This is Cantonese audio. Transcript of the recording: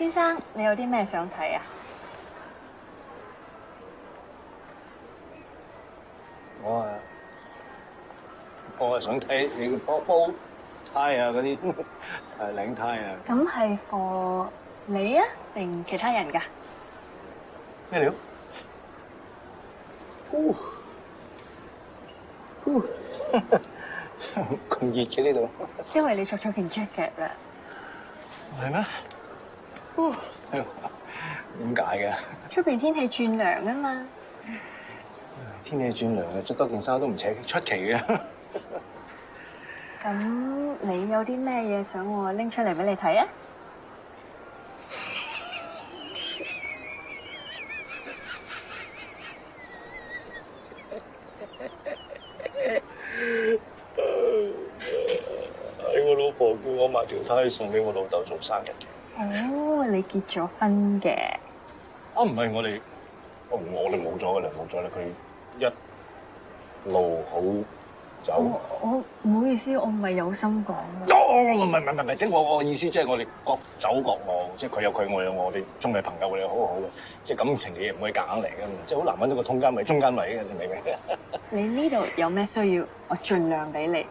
先生，你有啲咩想睇啊？我想睇你個煲呔啊，嗰啲領呔啊。咁係 for 你啊，定其他人㗎？咩料？咁熱嘅呢度？因為你着咗件 jacket 啦。係咩？點解嘅？出邊天氣轉涼啊嘛。天氣轉涼啊，着多件衫都唔扯出奇嘅。咁你有啲咩嘢想我拎出嚟俾你睇啊？我老婆叫我買條呔送俾我老豆做生日嘅。哦，你結咗婚嘅？啊，唔係我哋冇咗噶啦，冇咗啦。佢一路好走。我唔好意思，我唔係有心講啊。唔係，即係我意思，即係我哋各走各路，即係佢有佢，我有我哋中嘅朋友，我哋好好嘅，即係感情嘅嘢唔可以夾硬嚟噶嘛，即係好難揾到個中間位嘅，你明唔明？你呢度有咩需要，我盡量俾你。